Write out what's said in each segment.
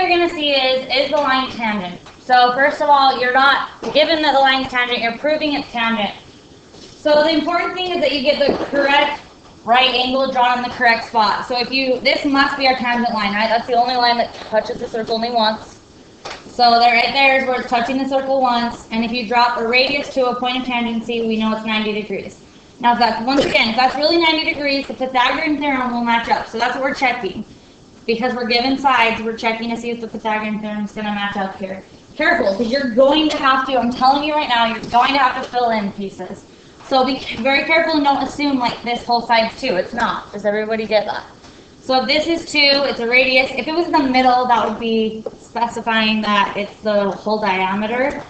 you're going to see is the line tangent. So first of all, you're not given that the line's tangent, you're proving it's tangent. So the important thing is that you get the correct right angle drawn in the correct spot. So this must be our tangent line, right? That's the only line that touches the circle only once. So that right there is where it's touching the circle once. And if you drop a radius to a point of tangency, we know it's 90 degrees. Now, if that's really 90 degrees, the Pythagorean theorem will match up. So that's what we're checking. Because we're given sides, we're checking to see if the Pythagorean theorem is going to match up here. Careful, because you're going to have to, I'm telling you right now, you're going to have to fill in pieces. So be very careful and don't assume like this whole side's 2. It's not. Does everybody get that? So if this is 2, it's a radius. If it was in the middle, that would be specifying that it's the whole diameter.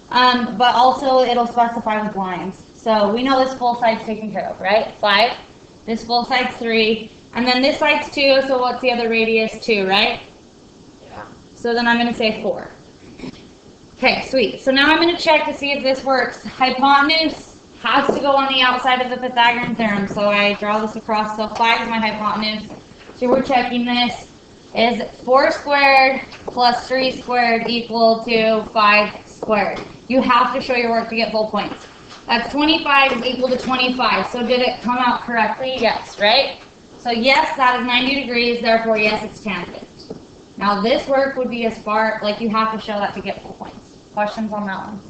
But also it'll specify with lines. So we know this full side's taken care of, right? 5. This full side's 3. And then this side's 2, so what's the other radius? 2, right? Yeah. So then I'm going to say 4. Okay, sweet. So now I'm going to check to see if this works. Hypotenuse has to go on the outside of the Pythagorean theorem. So I draw this across. So 5 is my hypotenuse. So we're checking this. Is 4 squared plus 3 squared equal to 5 squared? You have to show your work to get full points. That's 25 is equal to 25. So did it come out correctly? Yes, right? So yes, that is 90 degrees. Therefore, yes, it's tangent. Now this work would be as far, like you have to show that to get full points. Questions on that one?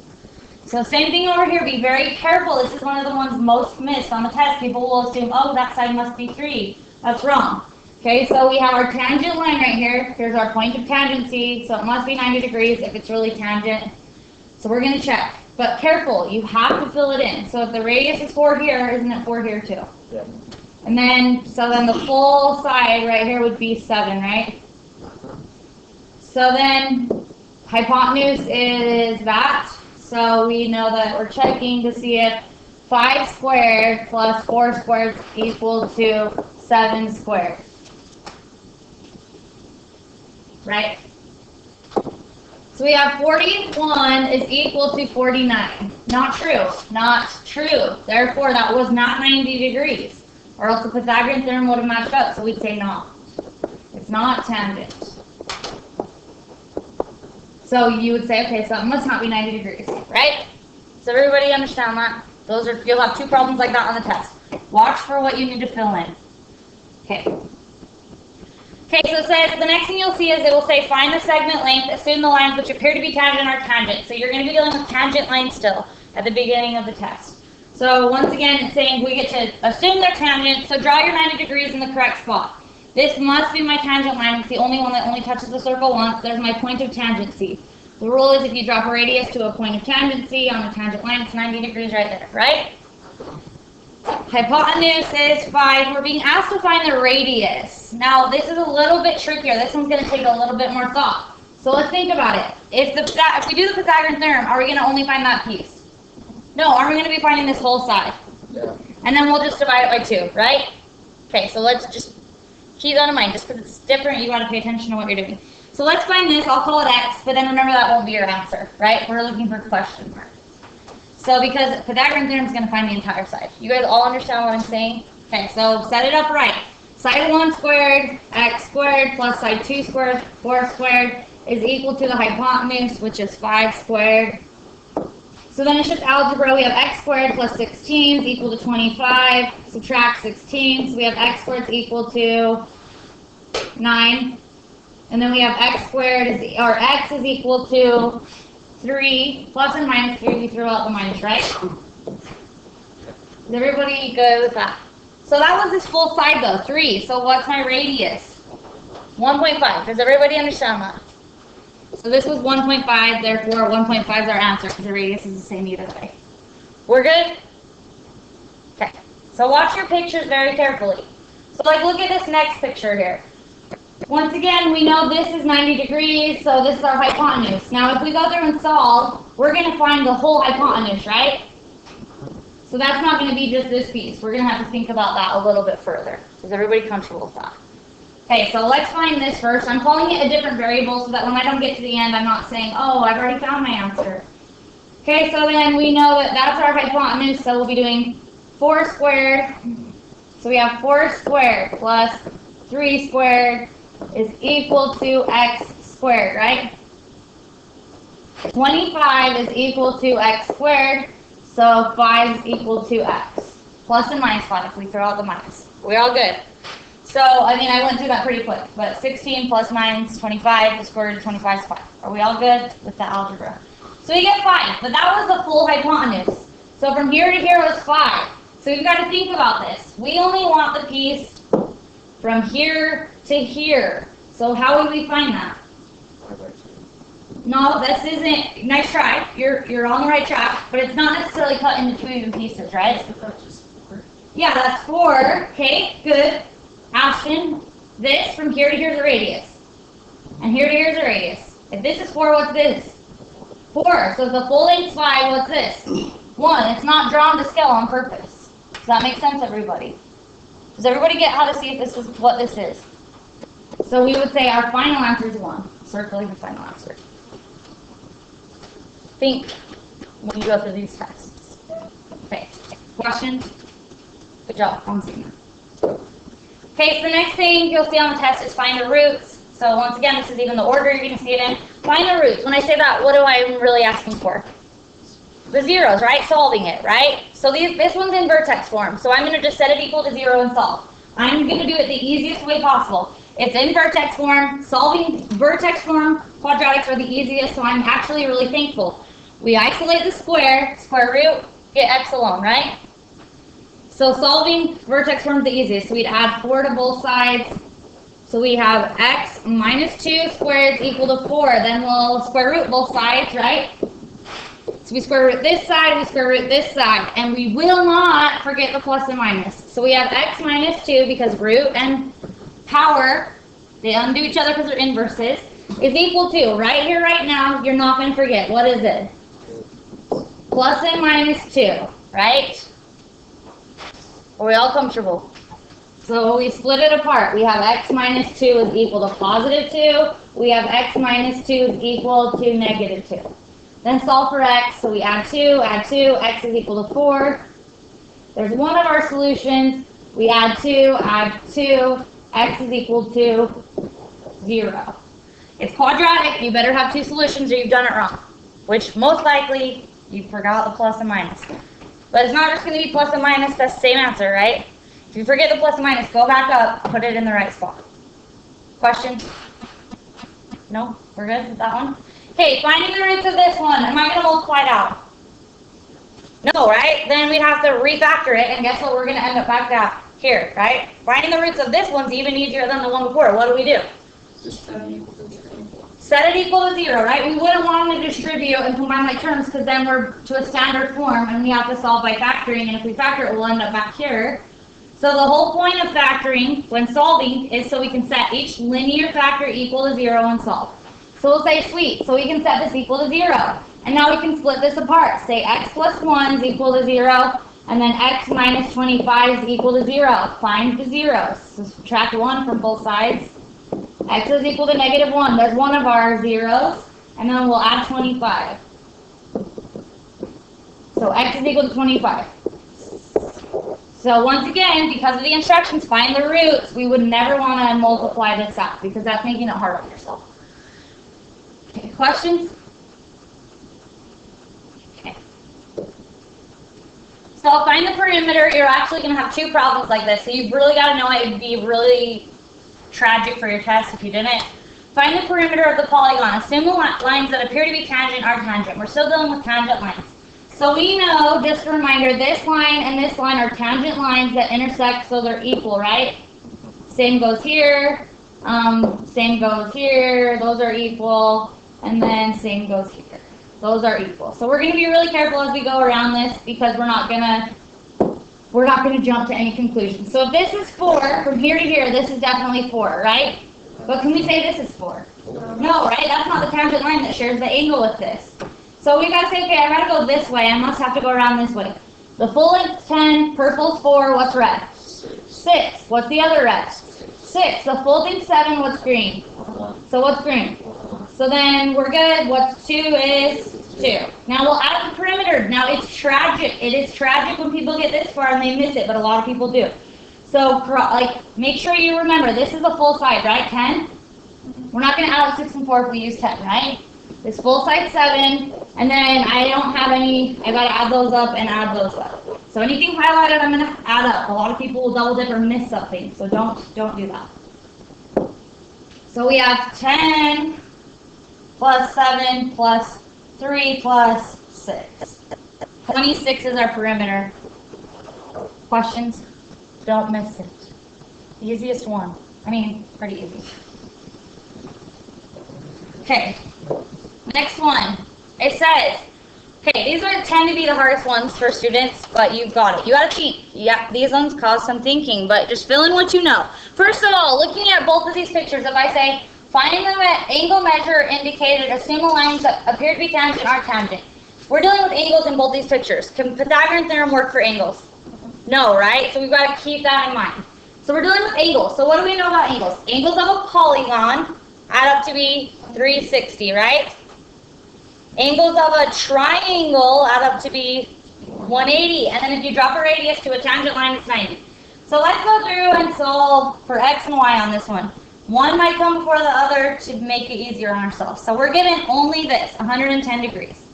So same thing over here. Be very careful. This is one of the ones most missed on the test. People will assume, oh, that side must be 3. That's wrong. Okay, so we have our tangent line right here. Here's our point of tangency. So it must be 90 degrees if it's really tangent. So we're going to check. But careful, you have to fill it in. So if the radius is 4 here, isn't it 4 here too? Yeah. And then, so then the full side right here would be 7, right? So then hypotenuse is that. So we know that we're checking to see if 5 squared plus 4 squared is equal to 7 squared. Right? So we have 41 is equal to 49. Not true. Not true. Therefore, that was not 90 degrees. Or else the Pythagorean theorem would have matched up. So we'd say no. It's not tangent. So you would say, okay, so it must not be 90 degrees. Right? Does everybody understand that? You'll have 2 problems like that on the test. Watch for what you need to fill in. Okay. Okay, so it says, the next thing you'll see is it will say, find the segment length, assume the lines which appear to be tangent are tangent. So you're going to be dealing with tangent lines still at the beginning of the test. So once again, it's saying we get to assume they're tangent, so draw your 90 degrees in the correct spot. This must be my tangent line. It's the only one that only touches the circle once. There's my point of tangency. The rule is if you drop a radius to a point of tangency on a tangent line, it's 90 degrees right there, right? Hypotenuse is 5. We're being asked to find the radius. Now, this is a little bit trickier. This one's going to take a little bit more thought. So let's think about it. If we do the Pythagorean theorem, are we going to only find that piece? No, are we going to be finding this whole side? Yeah. And then we'll just divide it by 2, right? Okay, so let's just keep that in mind. Just because it's different, you got to pay attention to what you're doing. So let's find this. I'll call it x, but then remember that won't be your answer, right? We're looking for question mark. So because Pythagorean theorem is going to find the entire side. You guys all understand what I'm saying? Okay, so set it up right. Side 1 squared, x squared, plus side 2 squared, 4 squared, is equal to the hypotenuse, which is 5 squared. So then it's just algebra. We have x squared plus 16 is equal to 25. Subtract 16, so we have x squared is equal to 9. And then we have x squared, x is equal to 3, plus and minus 3, we throw out the minus, right? Is everybody good with that? So that was this full side though, 3. So what's my radius? 1.5. Does everybody understand that? So this was 1.5, therefore 1.5 is our answer because the radius is the same either way. We're good? Okay. So watch your pictures very carefully. So like look at this next picture here. Once again, we know this is 90 degrees, so this is our hypotenuse. Now, if we go through and solve, we're going to find the whole hypotenuse, right? So that's not going to be just this piece. We're going to have to think about that a little bit further. Is everybody comfortable with that? Okay, so let's find this first. I'm calling it a different variable so that when I don't get to the end, I'm not saying, oh, I've already found my answer. Okay, so then we know that that's our hypotenuse, so we'll be doing 4 squared. So we have 4 squared plus 3 squared is equal to x squared, right? 25 is equal to x squared, so 5 is equal to x. Plus and minus 5, we throw out the minus. We all good? So, I mean, I went through that pretty quick, but 16 plus minus 25, the square root of 25 is 5. Are we all good with the algebra? So we get 5, but that was the full hypotenuse. So from here to here was 5. So we've got to think about this. We only want the piece from here to here. So how would we find that? No, this isn't. Nice try. You're on the right track, but it's not necessarily cut into 2 even pieces, right? Yeah, that's 4. Okay, good. Ashton, this from here to here is a radius, and here to here is a radius. If this is 4, what's this? 4. So if the full length's 5, what's this? 1. It's not drawn to scale on purpose. Does that make sense, everybody? Does everybody get how to see if this is what this is? So we would say our final answer is 1. Circling the final answer. Think when you go through these tests. Okay. Questions? Good job. I'm seeing that. Okay, so the next thing you'll see on the test is find the roots. So once again, this is even the order you're going to see it in. Find the roots. When I say that, what am I really asking for? The zeros, right? Solving it, right? So this one's in vertex form. So I'm going to just set it equal to 0 and solve. I'm going to do it the easiest way possible. It's in vertex form. Solving vertex form quadratics are the easiest, so I'm actually really thankful. We isolate the square root, get x alone, right? So solving vertex form is the easiest. So we'd add 4 to both sides. So we have x minus 2 squared is equal to 4. Then we'll square root both sides, right? So we square root this side, we square root this side. And we will not forget the plus and minus. So we have x minus 2 because root and power, they undo each other because they're inverses, is equal to, right here, right now, you're not going to forget. What is it? Plus and minus 2, right? Are we all comfortable? So we split it apart. We have x minus 2 is equal to positive 2. We have x minus 2 is equal to negative 2. Then solve for x. So we add 2, x is equal to 4. There's one of our solutions. We add 2, x is equal to 0. It's quadratic. You better have 2 solutions or you've done it wrong. Which most likely you forgot the plus and minus. But it's not just going to be plus and minus, that's the same answer, right? If you forget the plus and minus, go back up, put it in the right spot. Questions? No? We're good with that one? Okay, finding the roots of this one. Am I going to multiply it out? No, right? Then we'd have to refactor it, and guess what we're going to end up back at here, right? Finding the roots of this one's even easier than the one before. What do? Just set it equal to 0. Set it equal to 0, right? We wouldn't want to distribute and combine like terms because then we're to a standard form and we have to solve by factoring, and if we factor it, we'll end up back here. So the whole point of factoring when solving is so we can set each linear factor equal to 0 and solve. So we'll say sweet, so we can set this equal to 0. And now we can split this apart. Say x plus 1 is equal to 0, and then x minus 25 is equal to 0. Find the zeros. So subtract 1 from both sides. X is equal to negative 1. There's one of our zeros. And then we'll add 25. So x is equal to 25. So once again, because of the instructions, find the roots, we would never want to multiply this out because that's making it hard on yourself. Okay, questions? Okay. So find the perimeter. You're actually going to have 2 problems like this. So you've really got to know it. It would be really tragic for your test if you didn't. Find the perimeter of the polygon. Assume the lines that appear to be tangent are tangent. We're still dealing with tangent lines. So we know, just a reminder, this line and this line are tangent lines that intersect so they're equal, right? Same goes here, same goes here, those are equal, and then same goes here. Those are equal. So we're going to be really careful as we go around this because we're not going to jump to any conclusions. So if this is 4, from here to here, this is definitely 4, right? But can we say this is 4? No, right? That's not the tangent line that shares the angle with this. So we got to say, okay, I got to go this way. I must have to go around this way. The full length's 10, purple's 4, what's red? 6. What's the other red? 6. The full thing's 7, what's green? So what's green? So then we're good. What's 2 is 2. Now we'll add the perimeter. Now it's tragic. It is tragic when people get this far and they miss it, but a lot of people do. So make sure you remember, this is the full side, right? 10? We're not going to add up 6 and 4 if we use 10, right? This full side's 7, and then I don't have any, I got to add those up and add those up. So anything highlighted, I'm going to add up. A lot of people will double dip or miss something, so don't do that. So we have 10 plus 7 plus 3 plus 6. 26 is our perimeter. Questions? Don't miss it. Easiest one. I mean, pretty easy. Okay, next one. It says, okay, these are tend to be the hardest ones for students, but you've got it. You got to cheat. Yeah, these ones cause some thinking, but just fill in what you know. First of all, looking at both of these pictures, if I say, find the angle measure indicated, assume the lines that appear to be tangent are tangent. We're dealing with angles in both these pictures. Can Pythagorean theorem work for angles? No, right? So we've got to keep that in mind. So we're dealing with angles. So what do we know about angles? Angles of a polygon add up to be 360, right? Angles of a triangle add up to be 180. And then if you drop a radius to a tangent line, it's 90. So let's go through and solve for x and y on this one. One might come before the other to make it easier on ourselves. So we're given only this, 110 degrees.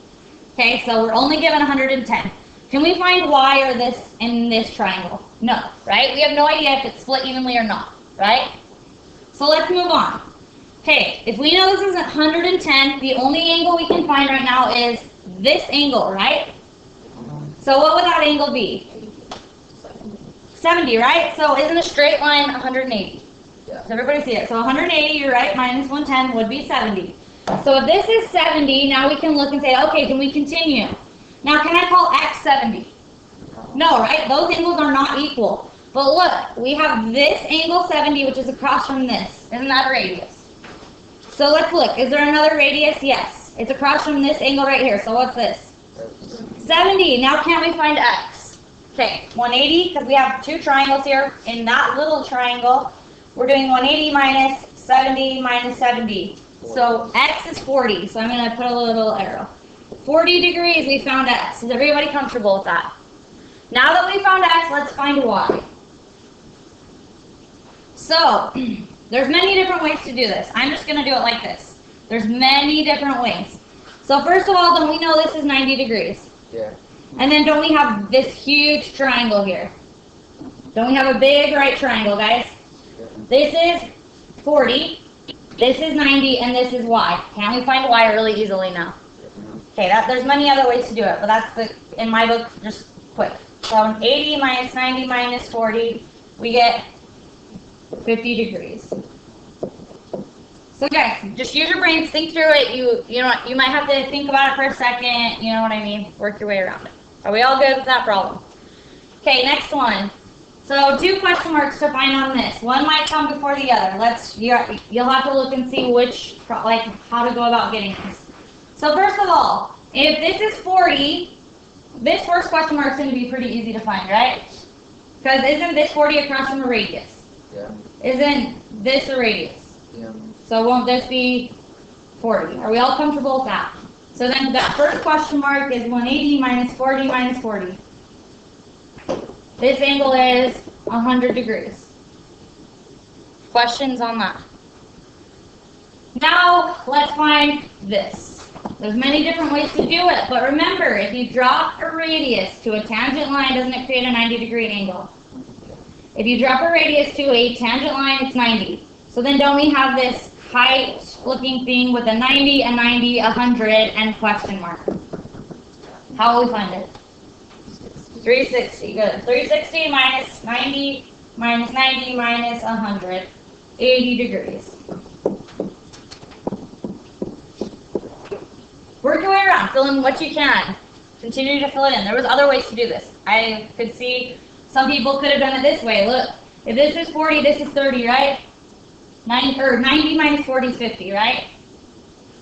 Okay, so we're only given 110. Can we find y or this in this triangle? No, right? We have no idea if it's split evenly or not, right? So let's move on. Okay, if we know this is 110, the only angle we can find right now is this angle, right? So what would that angle be? 70, right? So isn't a straight line 180? Does everybody see it? So 180, you're right, minus 110 would be 70. So if this is 70, now we can look and say, okay, can we continue? Now, can I call x 70? No, right? Those angles are not equal. But look, we have this angle 70, which is across from this. Isn't that a radius? So let's look. Is there another radius? Yes. It's across from this angle right here. So what's this? 70. Now, can't we find x? Okay, 180, because we have two triangles here. In that little triangle, we're doing 180 minus 70 minus 70. So x is 40. So I'm going to put a little arrow. 40 degrees, we found x. Is everybody comfortable with that? Now that we found x, let's find y. So, there's many different ways to do this. I'm just going to do it like this. There's many different ways. So first of all, don't we know this is 90 degrees? Yeah. And then don't we have this huge triangle here? Don't we have a big right triangle, guys? Yeah. This is 40, this is 90, and this is y. Can we find y really easily now? Okay, there's many other ways to do it, but that's in my book, just quick. So 80 minus 90 minus 40, we get 50 degrees. So guys, just use your brains, think through it. You know, you might have to think about it for a second, you know what I mean? Work your way around it. Are we all good with that problem? Okay, next one. So 2 question marks to find on this. One might come before the other. You'll have to look and see how to go about getting this. So first of all, if this is 40, this first question mark is going to be pretty easy to find, right? Because isn't this 40 across from a radius? Yeah. Isn't this a radius? Yeah. So won't this be 40? Are we all comfortable with that? So then that first question mark is 180 minus 40 minus 40. This angle is 100 degrees. Questions on that? Now let's find this. There's many different ways to do it, but remember, if you drop a radius to a tangent line, doesn't it create a 90-degree angle? If you drop a radius to a tangent line, it's 90. So then don't we have this height-looking thing with a 90, a 90, 100, and question mark? How will we find it? 360, good. 360 minus 90 minus 90 minus 100, 80 degrees. Work your way around, fill in what you can. Continue to fill it in. There was other ways to do this. I could see some people could have done it this way. Look, if this is 40, this is 30, right? 90 minus 40 is 50, right?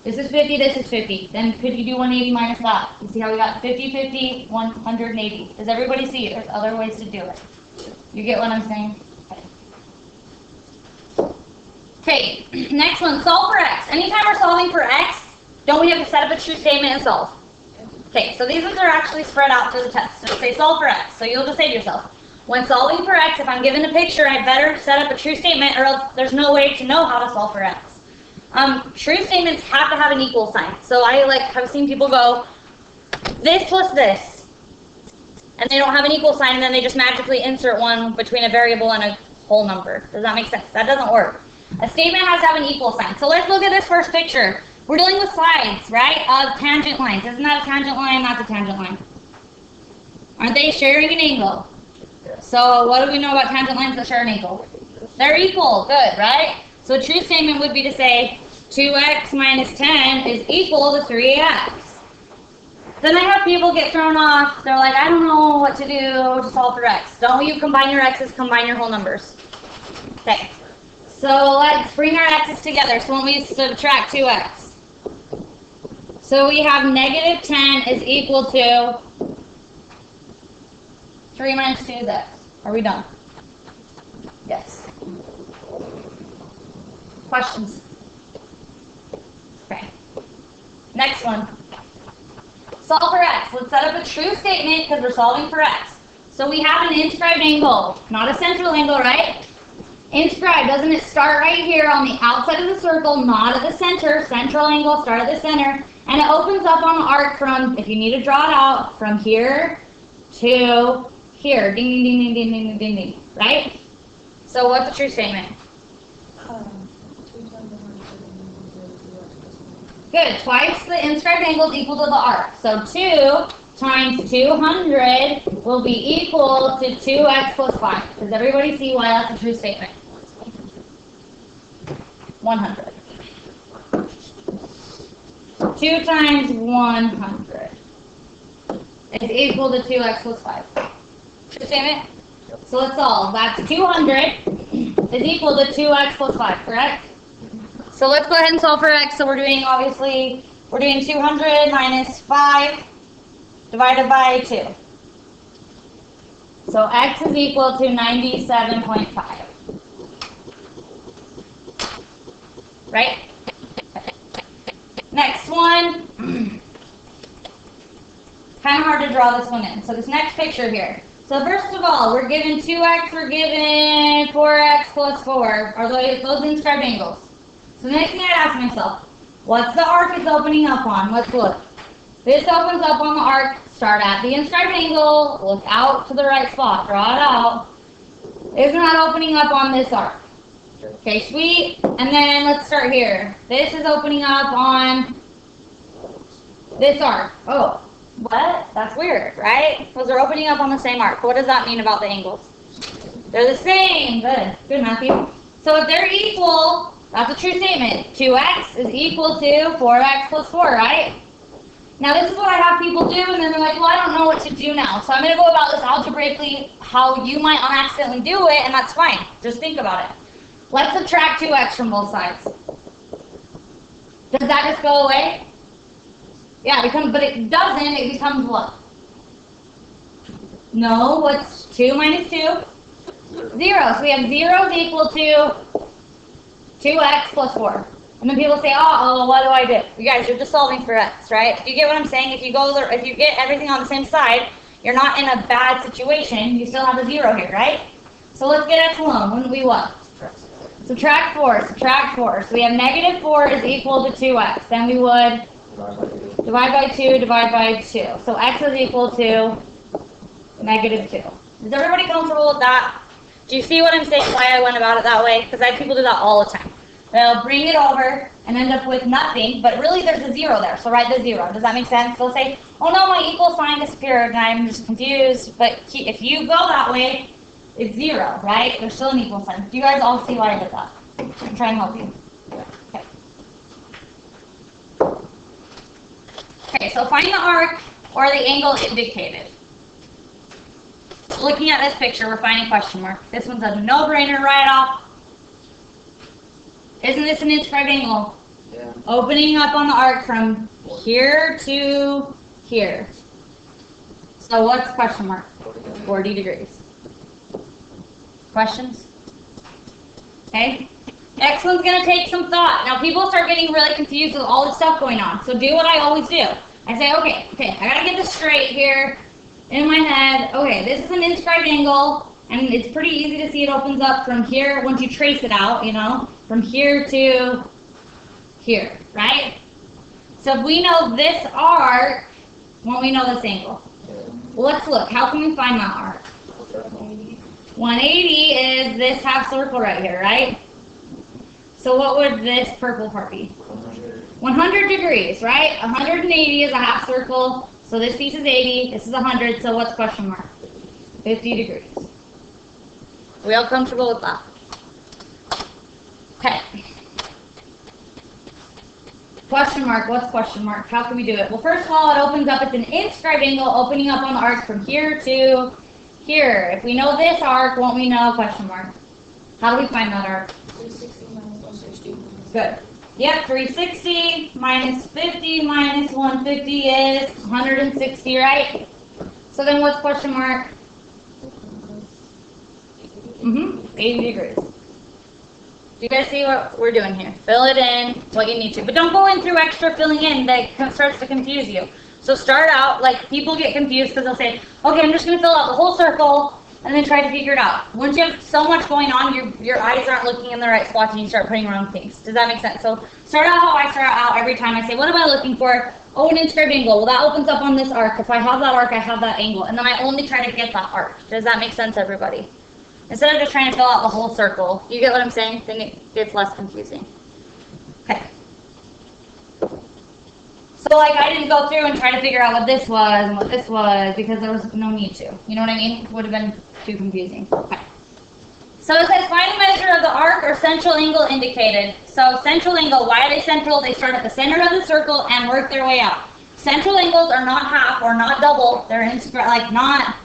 This is 50, this is 50. Then could you do 180 minus that? You see how we got 50, 50, 180. Does everybody see? There's other ways to do it. You get what I'm saying? Okay, next one, solve for x. Anytime we're solving for x, don't we have to set up a true statement and solve? Okay, so these ones are actually spread out for the test. So say solve for x. So you'll just say to yourself, when solving for x, if I'm given a picture, I better set up a true statement or else there's no way to know how to solve for x. True statements have to have an equal sign. So I have seen people go, this plus this, and they don't have an equal sign, and then they just magically insert one between a variable and a whole number. Does that make sense? That doesn't work. A statement has to have an equal sign. So let's look at this first picture. We're dealing with sides, right, of tangent lines. Isn't that a tangent line? That's a tangent line. Aren't they sharing an angle? So what do we know about tangent lines that share an angle? They're equal. Good, right? So a true statement would be to say 2x minus 10 is equal to 3x. Then I have people get thrown off. They're like, I don't know what to do to solve for x. Don't you combine your x's, combine your whole numbers. Okay. So let's bring our x's together. So when we subtract 2x. So we have negative 10 is equal to 3 minus 2 is x. Are we done? Yes. Questions? Okay. Next one. Solve for x. Let's set up a true statement because we're solving for x. So we have an inscribed angle, not a central angle, right? Inscribed, doesn't it start right here on the outside of the circle, not at the center? Central angle, start at the center. And it opens up on the arc from, if you need to draw it out, from here to here. Ding, ding, ding, ding, ding, ding, ding, ding. Right? So what's a true statement? Good. Twice the inscribed angle is equal to the arc. So 2 times 200 will be equal to 2x plus 5. Does everybody see why that's a true statement? 100. 2 times 100 is equal to 2x plus 5. True statement? So let's solve. That's 200 is equal to 2x plus 5, correct? So let's go ahead and solve for x. So we're doing 200 minus 5 divided by 2. So x is equal to 97.5. Right? Next one. Kind of hard to draw this one in. So this next picture here. So first of all, we're given 2x, we're given 4x plus 4. Are those inscribed angles? So the next thing I'd ask myself, what's the arc it's opening up on? Let's look. This opens up on the arc. Start at the inscribed angle. Look out to the right spot. Draw it out. It's not opening up on this arc. Okay, sweet. And then let's start here. This is opening up on this arc. Oh, what? That's weird, right? Because they're opening up on the same arc. What does that mean about the angles? They're the same. Good. Good, Matthew. So if they're equal, that's a true statement. 2x is equal to 4x plus 4, right? Now this is what I have people do, and then they're like, well, I don't know what to do now. So I'm going to go about this algebraically, how you might unaccidentally do it, and that's fine. Just think about it. Let's subtract 2x from both sides. Does that just go away? Yeah, but it doesn't. It becomes what? No, what's 2 minus 2? 0. So we have 0 is equal to 2x plus 4. And then people say, oh, what do I do? You guys, you're just solving for x, right? Do you get what I'm saying? If you get everything on the same side, you're not in a bad situation. You still have a 0 here, right? So let's get x alone. Wouldn't we what? Subtract 4, subtract 4. So we have negative 4 is equal to 2x. Then we would divide by 2, divide by 2. So x is equal to negative 2. Is everybody comfortable with that? Do you see what I'm saying, why I went about it that way? Because I have people do that all the time. They'll bring it over and end up with nothing, but really there's a 0 there, so write the 0. Does that make sense? They'll say, oh no, my equal sign disappeared and I'm just confused. But if you go that way, it's 0, right? There's still an equal sign. Do you guys all see why I did that? I'm trying to help you. Okay. Okay, so find the arc or the angle indicated. Looking at this picture, we're finding question mark. This one's a no-brainer right off. Isn't this an inscribed angle? Yeah. Opening up on the arc from here to here. So what's question mark? 40 degrees. Questions? Okay. Next one's going to take some thought. Now people start getting really confused with all this stuff going on. So do what I always do. I say, okay, I got to get this straight here in my head. Okay, this is an inscribed angle. And it's pretty easy to see it opens up from here once you trace it out, from here to here, right? So if we know this arc, won't we know this angle? Well, let's look. How can we find that arc? 180 is this half circle right here, right? So what would this purple part be? 100 degrees, right? 180 is a half circle. So this piece is 80. This is 100. So what's question mark? 50 degrees. We all comfortable with that? Okay. Question mark, what's question mark? How can we do it? Well, first of all, it opens up, it's an inscribed angle opening up on the arc from here to here. If we know this arc, won't we know question mark? How do we find that arc? 360 minus 160. Good. Yep, 360 minus 50 minus 150 is 160, right? So then what's question mark? 80 degrees. Do you guys see what we're doing here? Fill it in, what you need to. But don't go in through extra filling in that starts to confuse you. So start out, like people get confused because they'll say, okay, I'm just going to fill out the whole circle and then try to figure it out. Once you have so much going on, your eyes aren't looking in the right spots and you start putting wrong things. Does that make sense? So start out how I start out every time. I say, what am I looking for? Oh, an inscribed angle. Well, that opens up on this arc. If I have that arc, I have that angle. And then I only try to get that arc. Does that make sense, everybody? Instead of just trying to fill out the whole circle. You get what I'm saying? Then it gets less confusing. Okay. So like I didn't go through and try to figure out what this was and what this was because there was no need to. You know what I mean? It would have been too confusing. Okay. So it says find the measure of the arc or central angle indicated. So central angle, why are they central? They start at the center of the circle and work their way out. Central angles are not half or not double. They're like not.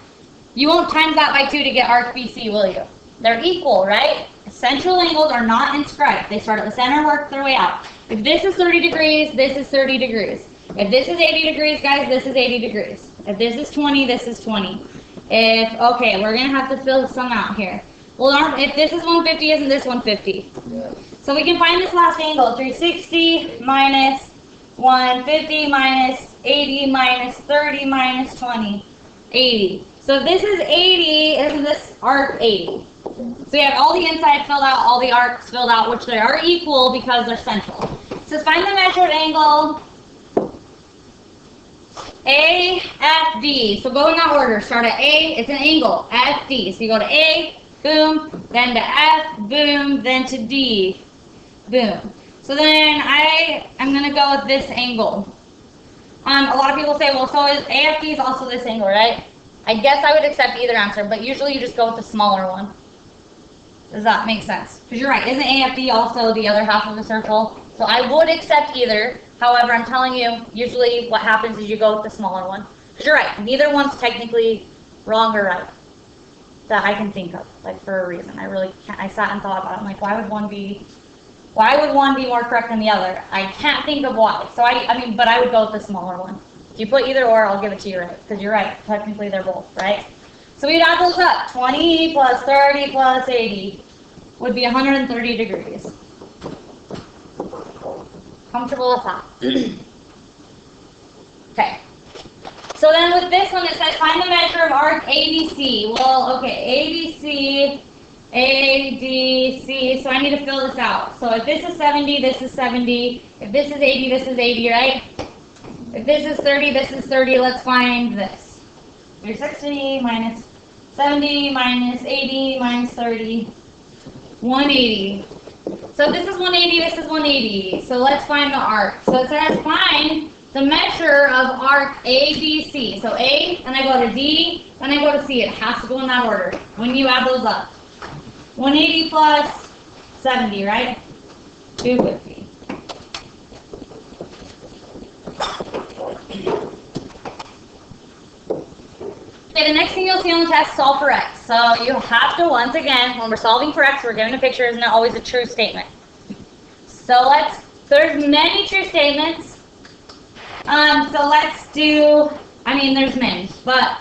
You won't times that by 2 to get arc BC, will you? They're equal, right? Central angles are not inscribed. They start at the center, work their way out. If this is 30 degrees, this is 30 degrees. If this is 80 degrees, guys, this is 80 degrees. If this is 20, this is 20. Okay, we're going to have to fill some out here. Well, if this is 150, isn't this 150? Yeah. So we can find this last angle. 360 minus 150 minus 80 minus 30 minus 20. 80. So if this is 80, isn't this arc 80? So you have all the inside filled out, all the arcs filled out, which they are equal because they're central. It says find the measured angle AFD. So go in that order. Start at A, it's an angle, FD. So you go to A, boom, then to F, boom, then to D, boom. So then I'm going to go with this angle. A lot of people say, well, so is AFD is also this angle, right? I guess I would accept either answer, but usually you just go with the smaller one. Does that make sense? Because you're right, isn't AFD also the other half of the circle? So I would accept either. However, I'm telling you, usually what happens is you go with the smaller one. Because you're right, neither one's technically wrong or right that I can think of, like for a reason. I really can't. I sat and thought about it. I'm like, why would one be more correct than the other? I can't think of why. So but I would go with the smaller one. If you put either or, I'll give it to you right, because you're right. Technically, they're both, right? So we'd add those up. 20 plus 30 plus 80 would be 130 degrees. Comfortable with that? Okay. So then with this one, it says find the measure of arc ABC. Well, okay, ABC, ADC. So I need to fill this out. So if this is 70, this is 70. If this is 80, this is 80, right? If this is 30, this is 30. Let's find this. 360 minus 70 minus 80 minus 30. 180. So if this is 180, this is 180. So let's find the arc. So it says find the measure of arc ABC. So A, and I go to D, and I go to C. It has to go in that order when you add those up. 180 plus 70, right? 250. Okay, the next thing you'll see on the test, solve for x. So you have to, once again, when we're solving for x, we're given a picture, isn't it always a true statement? So there's many true statements. So let's do, there's many, but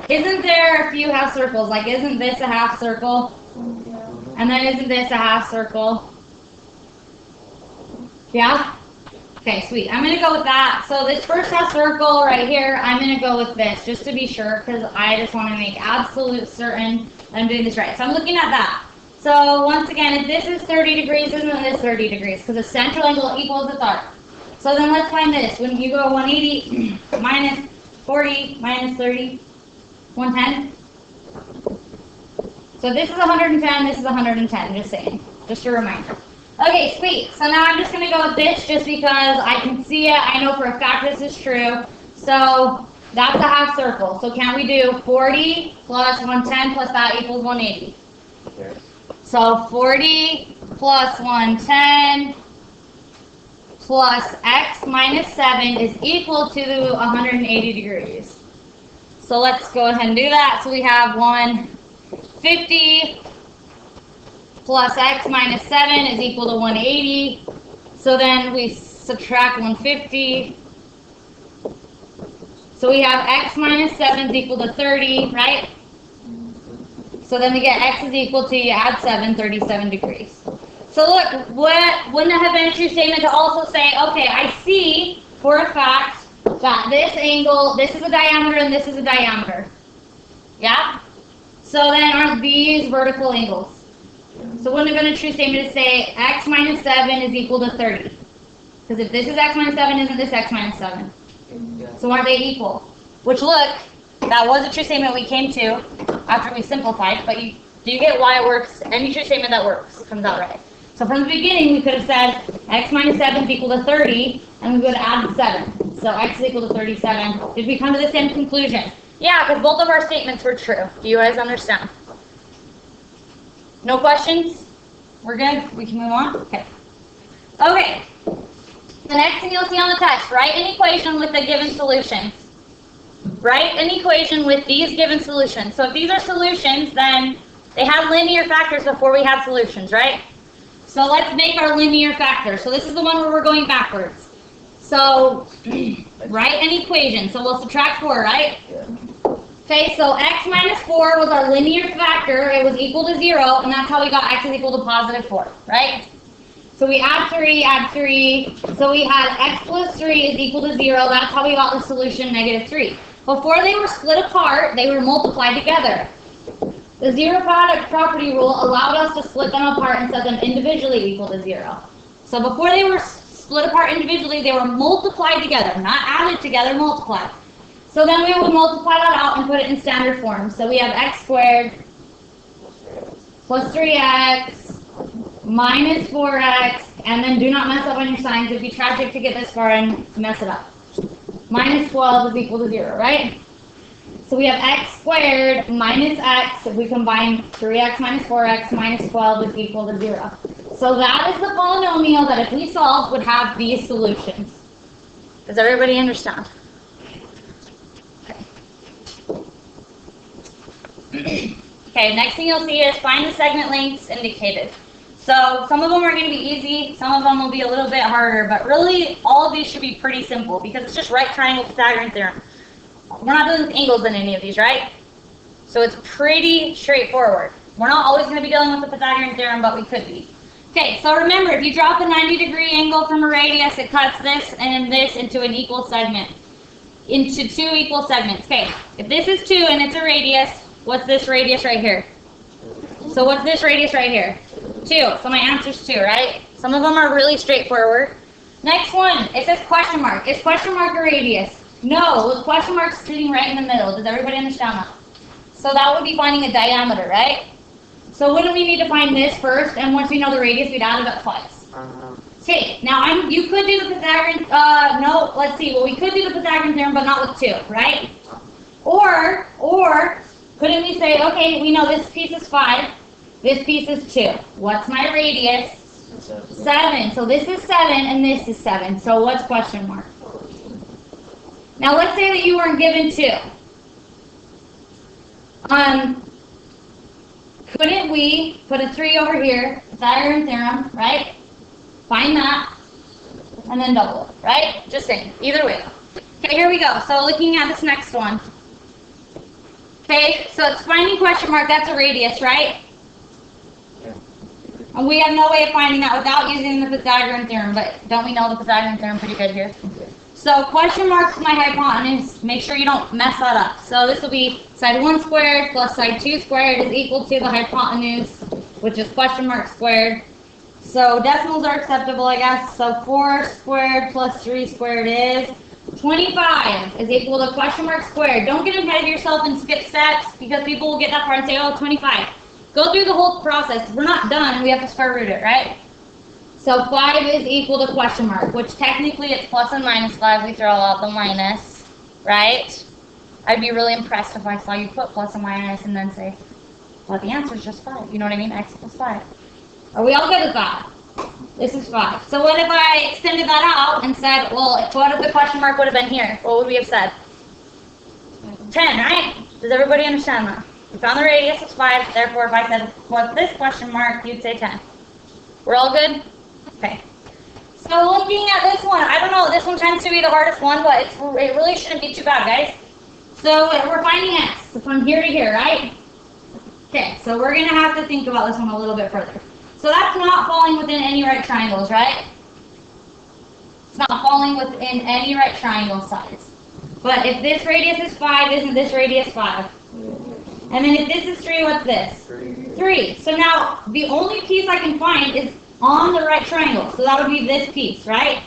isn't there a few half circles? Like, isn't this a half circle? And then isn't this a half circle? Yeah? Okay, sweet. I'm going to go with that. So this first half circle right here, I'm going to go with this just to be sure because I just want to make absolute certain that I'm doing this right. So I'm looking at that. So once again, if this is 30 degrees, isn't this 30 degrees? Because the central angle equals its arc. So then let's find this. When you go 180 minus 40 minus 30, 110. So this is 110, this is 110, just saying. Just a reminder. Okay, sweet. So now I'm just going to go with this just because I can see it. I know for a fact this is true. So that's a half circle. So can we do 40 plus 110 plus that equals 180? Yes. So 40 plus 110 plus x minus 7 is equal to 180 degrees. So let's go ahead and do that. So we have 150 plus x minus 7 is equal to 180. So then we subtract 150. So we have x minus 7 is equal to 30, right? So then we get x is equal to, you add 7, 37 degrees. So look, wouldn't it have been a true statement to also say, okay, I see for a fact that this angle, this is a diameter and this is a diameter. Yeah? So then are these vertical angles? So wouldn't it have been a true statement to say x minus 7 is equal to 30? Because if this is x minus 7, isn't this x minus 7? So aren't they equal? Which look, that was a true statement we came to after we simplified, but do you get why it works? Any true statement that works comes out right. So from the beginning, we could have said x minus 7 is equal to 30, and we would have added 7. So x is equal to 37. Did we come to the same conclusion? Yeah, because both of our statements were true. Do you guys understand? No questions? We're good? We can move on? Okay. Okay. The next thing you'll see on the test, write an equation with the given solutions. Write an equation with these given solutions. So if these are solutions, then they have linear factors before we have solutions, right? So let's make our linear factor. So this is the one where we're going backwards. So write an equation. So we'll subtract 4, right? Okay, so x minus 4 was our linear factor. It was equal to 0, and that's how we got x is equal to positive 4, right? So we add 3. So we had x plus 3 is equal to 0. That's how we got the solution negative 3. Before they were split apart, they were multiplied together. The zero product property rule allowed us to split them apart and set them individually equal to 0. So before they were split apart individually, they were multiplied together, not added together, multiplied. So then we would multiply that out and put it in standard form. So we have x squared plus 3x minus 4x, and then do not mess up on your signs. It'd be tragic to get this far and mess it up. Minus 12 is equal to 0, right? So we have x squared minus x. If we combine 3x minus 4x minus 12 is equal to 0. So that is the polynomial that if we solve would have these solutions. Does everybody understand? Okay. Okay, next thing you'll see is find the segment lengths indicated. So some of them are going to be easy, some of them will be a little bit harder, but really all of these should be pretty simple because it's just right triangle Pythagorean theorem. We're not dealing with angles in any of these, right? So it's pretty straightforward. We're not always going to be dealing with the Pythagorean theorem, but we could be. Okay, so remember, if you drop a 90-degree angle from a radius, it cuts this and this into an equal segment, into 2 equal segments. Okay, if this is 2 and it's a radius, what's this radius right here? So what's this radius right here? 2. So my answer's 2, right? Some of them are really straightforward. Next one, it says question mark. Is question mark a radius? No, the question mark's sitting right in the middle. Does everybody understand that? So that would be finding a diameter, right? So wouldn't we need to find this first? And once we know the radius, we'd add it up twice. Okay, now you could do the Pythagorean, no, let's see. Well, we could do the Pythagorean theorem, but not with 2, right? Or couldn't we say, okay, we know this piece is 5, this piece is 2. What's my radius? 7. So this is 7 and this is 7. So what's question mark? Now let's say that you weren't given 2. Couldn't we put a 3 over here, Pythagorean theorem, right? Find that, and then double it, right? Just saying, either way. Okay, here we go. So looking at this next one. Okay, so it's finding question mark, that's a radius, right? And we have no way of finding that without using the Pythagorean theorem, but don't we know the Pythagorean theorem pretty good here? So question mark is my hypotenuse. Make sure you don't mess that up. So this will be side 1 squared plus side 2 squared is equal to the hypotenuse which is question mark squared. So decimals are acceptable, I guess. So 4 squared plus 3 squared is 25 is equal to question mark squared. Don't get ahead of yourself and skip steps because people will get that far and say, oh, 25. Go through the whole process. We're not done. We have to square root it, right? So 5 is equal to question mark, which technically it's plus and minus 5. We throw out the minus, right? I'd be really impressed if I saw you put plus and minus and then say, well, the answer is just 5. You know what I mean? X plus 5. Are we all good with that? This is 5. So what if I extended that out and said, well, what if the question mark would have been here? What would we have said? 10, right? Does everybody understand that? We found the radius is 5, therefore if I said, what's this question mark, you'd say 10. We're all good? Okay. So looking at this one, I don't know, this one tends to be the hardest one, but it really shouldn't be too bad, guys. So we're finding x from here to here, right? Okay, so we're going to have to think about this one a little bit further. So that's not falling within any right triangles, right? It's not falling within any right triangle sides. But if this radius is 5, isn't this radius 5? And then if this is 3, what's this? 3. So now the only piece I can find is on the right triangle. So that would be this piece, right?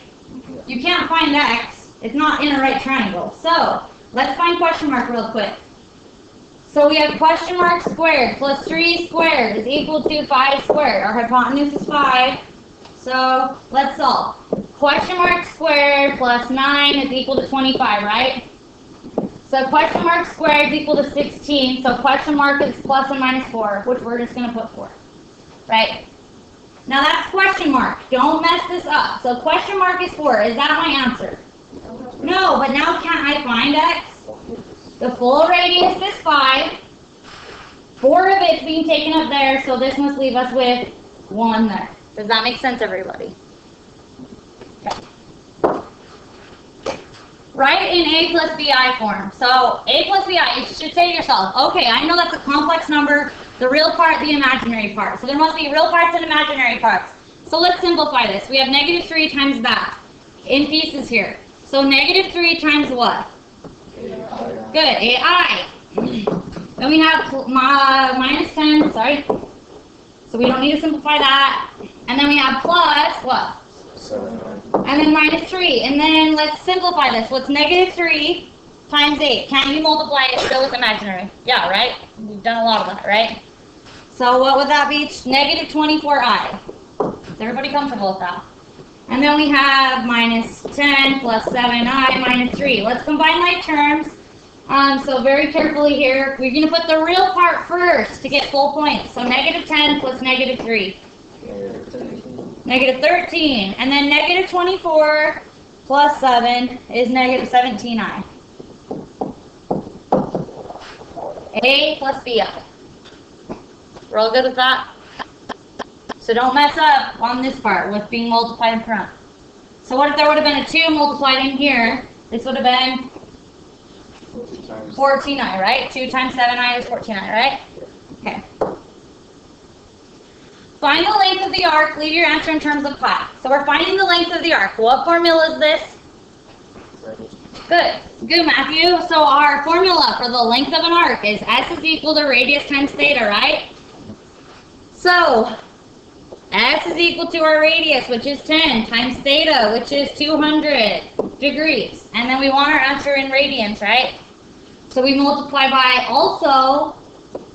You can't find x. It's not in a right triangle. So let's find question mark real quick. So we have question mark squared plus 3 squared is equal to 5 squared. Our hypotenuse is 5. So let's solve. Question mark squared plus 9 is equal to 25, right? So question mark squared is equal to 16. So question mark is plus and minus 4, which we're just going to put 4. Right? Now that's question mark. Don't mess this up. So question mark is 4. Is that my answer? No, but now can't I find x? The full radius is 5. 4 of it's being taken up there, so this must leave us with 1 there. Does that make sense, everybody? Okay. Write in a plus bi form. So a plus bi, you should say to yourself, okay, I know that's a complex number, the real part, the imaginary part. So there must be real parts and imaginary parts. So let's simplify this. We have negative 3 times that in pieces here. So negative 3 times what? Good, ai. Then we have minus 10, sorry. So we don't need to simplify that. And then we have plus what? 7. And then minus 3. And then let's simplify this. What's negative 3 times 8? Can you multiply it still with imaginary? Yeah, right? We've done a lot of that, right? So what would that be? Negative 24i. Is everybody comfortable with that? And then we have minus 10 plus 7i minus 3. Let's combine like terms. So very carefully here, we're going to put the real part first to get full points. So negative 10 plus negative 3. Negative 13. And then negative 24 plus 7 is negative 17i. A plus bi. We're all good with that? So don't mess up on this part with being multiplied in front. So what if there would have been a 2 multiplied in here? This would have been 14i, right? 2 times 7i is 14i, right? Okay. Find the length of the arc. Leave your answer in terms of pi. So we're finding the length of the arc. What formula is this? Good. Good, Matthew. So our formula for the length of an arc is S is equal to radius times theta, right? So S is equal to our radius, which is 10, times theta, which is 200 degrees. And then we want our answer in radians, right? So we multiply by also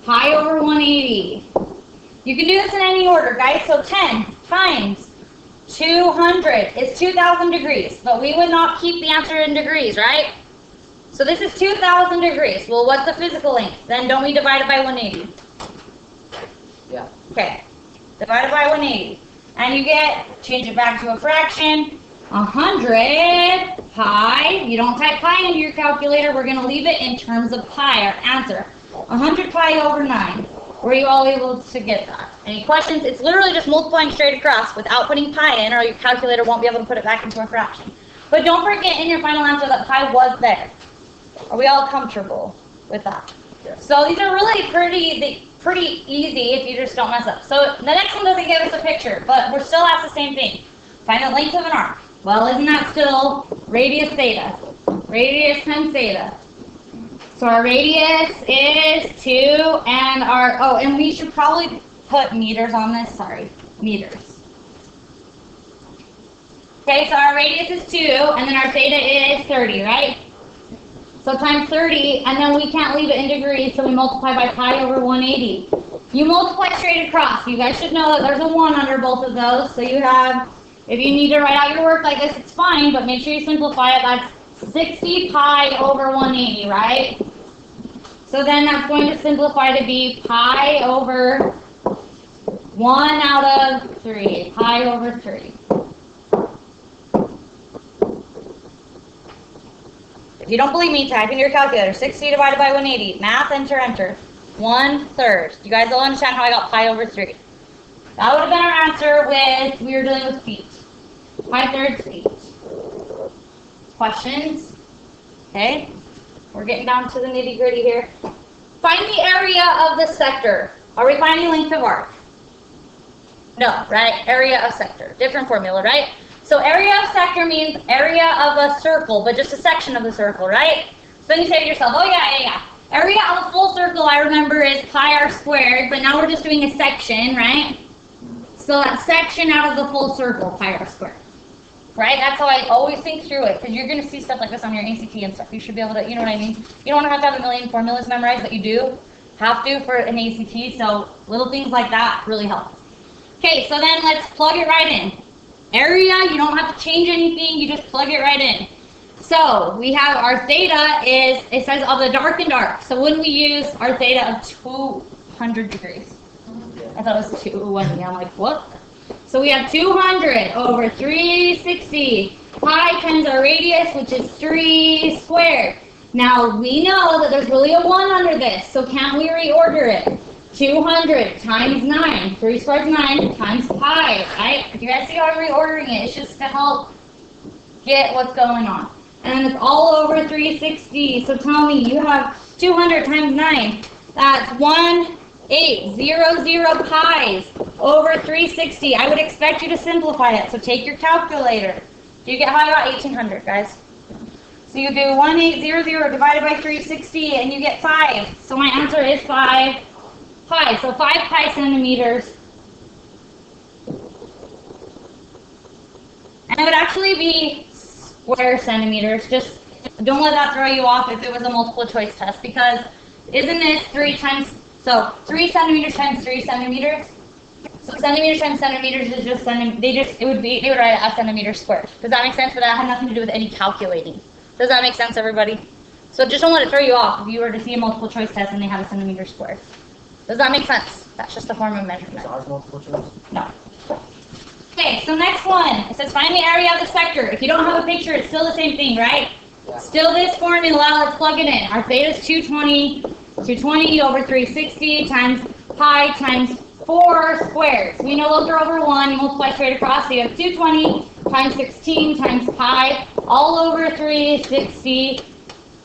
pi over 180. You can do this in any order, guys. So 10 times 200 is 2,000 degrees. But we would not keep the answer in degrees, right? So this is 2,000 degrees. Well, what's the physical length? Then don't we divide it by 180? Yeah. Okay. Divided by 180. And you get, change it back to a fraction, 100 pi. You don't type pi into your calculator. We're going to leave it in terms of pi, our answer. 100 pi over 9. Were you all able to get that? Any questions? It's literally just multiplying straight across without putting pi in, or your calculator won't be able to put it back into a fraction. But don't forget in your final answer that pi was there. Are we all comfortable with that? Yes. So these are really pretty easy if you just don't mess up. So the next one doesn't give us a picture, but we're still asked the same thing. Find the length of an arc. Well, isn't that still radius theta? Radius times theta. So our radius is 2, and and we should probably put meters on this, sorry, meters. Okay, so our radius is 2, and then our theta is 30, right? So times 30, and then we can't leave it in degrees, so we multiply by pi over 180. You multiply straight across. You guys should know that there's a 1 under both of those, so you have, if you need to write out your work like this, it's fine, but make sure you simplify it. That's 60 pi over 180, right? So then that's going to simplify to be pi over 1 out of 3, pi over 3. If you don't believe me, type in your calculator, 60 divided by 180. Math, enter, enter. 1/3. You guys all understand how I got pi over 3. That would have been our answer with, we were dealing with feet. Pi-thirds feet. Questions? Okay. We're getting down to the nitty-gritty here. Find the area of the sector. Are we finding length of arc? No, right? Area of sector. Different formula, right? So area of sector means area of a circle, but just a section of the circle, right? So then you say to yourself, oh yeah. Area of a full circle, I remember, is pi r squared, but now we're just doing a section, right? So that section out of the full circle, pi r squared. Right? That's how I always think through it, because you're going to see stuff like this on your ACT and stuff. You should be able to, you know what I mean? You don't have to have a million formulas memorized, but you do have to for an ACT, so little things like that really help. Okay, so then let's plug it right in. Area, you don't have to change anything, you just plug it right in. So we have our theta is, it says of the darkened arc. So wouldn't we use our theta of 200 degrees? I thought it was 220. I'm like, what? So we have 200 over 360. Pi times our radius, which is 3 squared. Now we know that there's really a 1 under this, so can't we reorder it? 200 times 9. 3 squared is 9 times pi, right? If you guys see how I'm reordering it, it's just to help get what's going on. And it's all over 360. So tell me, you have 200 times 9. That's 1800 pi's over 360. I would expect you to simplify it. So take your calculator. Do you get how I got 1800, guys? So you do 1800 divided by 360, and you get 5. So my answer is 5 pi. So 5 pi centimeters. And it would actually be square centimeters. Just don't let that throw you off if it was a multiple choice test, because isn't this 3 times, so 3 centimeters times 3 centimeters? So centimeters times centimeters is just they would write it as centimeters squared. Does that make sense? But that had nothing to do with any calculating. Does that make sense, everybody? So just don't let it throw you off if you were to see a multiple choice test and they have a centimeter squared. Does that make sense? That's just a form of measurement. Is ours multiple choice? No. Okay, so next one. It says find the area of the sector. If you don't have a picture, it's still the same thing, right? Yeah. Still this formula, let's plug it in. Our theta is 220 over 360 times pi times 4 squares. We know those are over 1. You multiply straight across, so you have 220 times 16 times pi all over 360.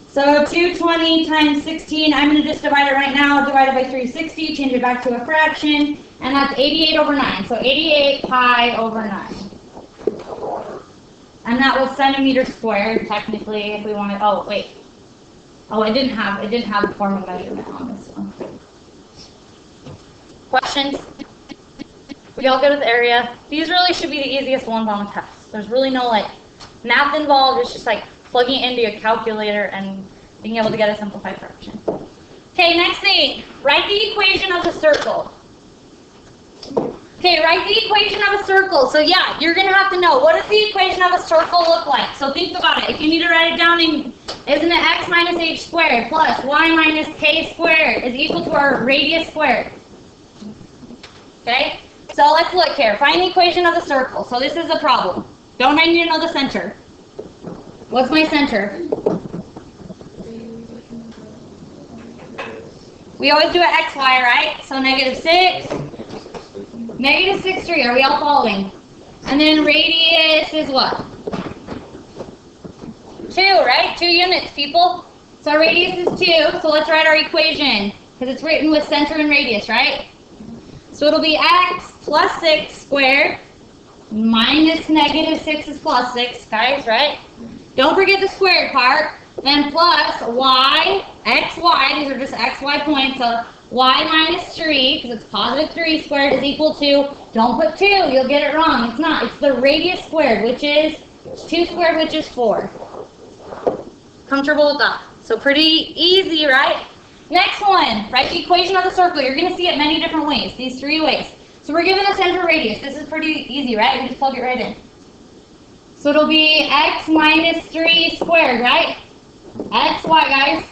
So 220 times 16, I'm going to just divide it right now, divided by 360, change it back to a fraction, and that's 88 over 9. So 88 pi over 9. And that was centimeters squared, technically, if we wanted, oh, wait. Oh, it didn't have the form of measurement on this one. Questions? We all good with area? These really should be the easiest ones on the test. There's really no, math involved. It's just, plugging it into a calculator and being able to get a simplified fraction. Okay, next thing. Write the equation of the circle. Okay, write the equation of a circle. So yeah, you're going to have to know, what does the equation of a circle look like? So think about it. If you need to write it down, isn't it x minus h squared plus y minus k squared is equal to our radius squared? Okay, so let's look here. Find the equation of the circle. So this is a problem. Don't I need to know the center? What's my center? We always do an xy, right? So -6, -6, 3. Are we all following? And then radius is what? 2, right? 2 units, people. So our radius is 2. So let's write our equation, because it's written with center and radius, right? So it'll be x plus 6 squared minus -6 is plus 6, guys, right? Don't forget the squared part. Then plus y, xy, these are just xy points, so y minus 3, because it's positive 3 squared, is equal to, don't put 2, you'll get it wrong. It's not. It's the radius squared, which is 2 squared, which is 4. Comfortable with that? So pretty easy, right? Next one, write the equation of the circle. You're going to see it many different ways, these 3 ways. So we're given a center radius. This is pretty easy, right? We just plug it right in. So it'll be x minus 3 squared, right? Xy, guys,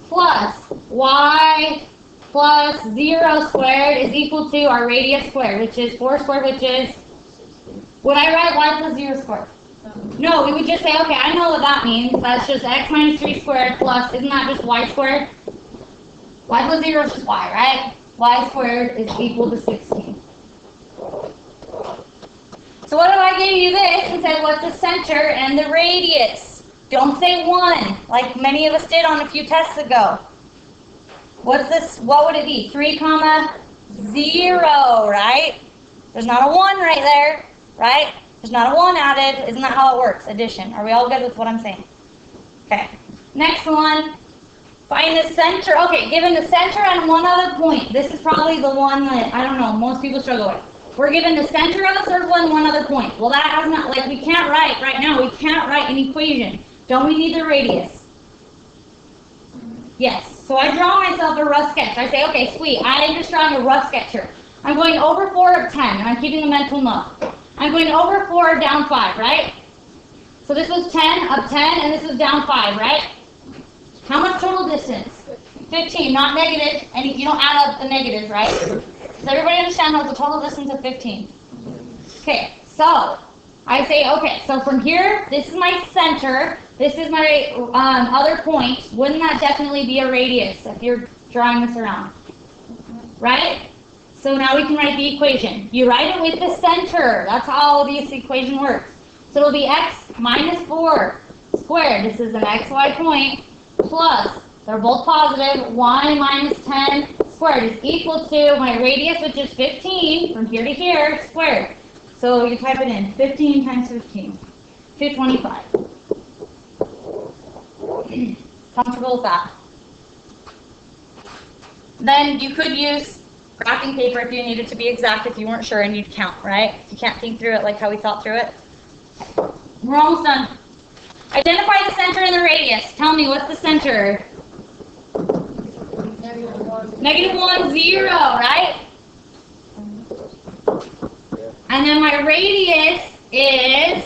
plus y plus 0 squared is equal to our radius squared, which is 4 squared, which is, would I write y plus 0 squared? No, we would just say, okay, I know what that means. That's just x minus 3 squared plus, isn't that just y squared? Y plus 0 is just y, right? Y squared is equal to 16. So what if I gave you this and said, what's the center and the radius? Don't say 1, like many of us did on a few tests ago. What's this? What would it be? 3, 0, right? There's not a 1 right there, right? There's not a 1 added. Isn't that how it works? Addition. Are we all good with what I'm saying? Okay. Next one. Find the center. Okay, given the center and one other point. This is probably the one that, I don't know, most people struggle with. We're given the center of a circle and one other point. Well, that has not, like, we can't write, right now, we can't write an equation. Don't we need the radius? Yes. So I draw myself a rough sketch. I say, okay, sweet, I am just drawing a rough sketch here. I'm going over 4 of 10, and I'm keeping a mental note. I'm going over 4, down 5, right? So this was 10 up 10, and this was down 5, right? How much total distance? 15, not negative, and you don't add up the negatives, right? Does everybody understand how the total distance of 15? Okay, so I say, okay, so from here, this is my center, this is my other point. Wouldn't that definitely be a radius if you're drawing this around? Right? So now we can write the equation. You write it with the center. That's how this equation works. So it'll be x minus 4 squared. This is an xy point plus, they're both positive, y minus 10 squared is equal to my radius, which is 15, from here to here, squared. So you type it in, 15 times 15, 225. Comfortable with that? Then you could use wrapping paper if you needed to be exact, if you weren't sure, and you'd count, right? If you can't think through it like how we thought through it. We're almost done. Identify the center and the radius. Tell me, what's the center? -1, 0, right? And then my radius is,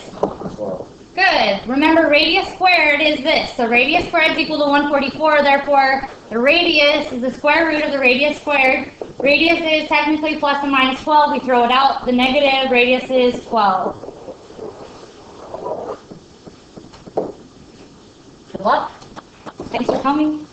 good. Remember, radius squared is this. So radius squared is equal to 144. Therefore, the radius is the square root of the radius squared. Radius is technically plus and minus 12. We throw it out. The negative radius is 12. Good luck. Thanks for coming.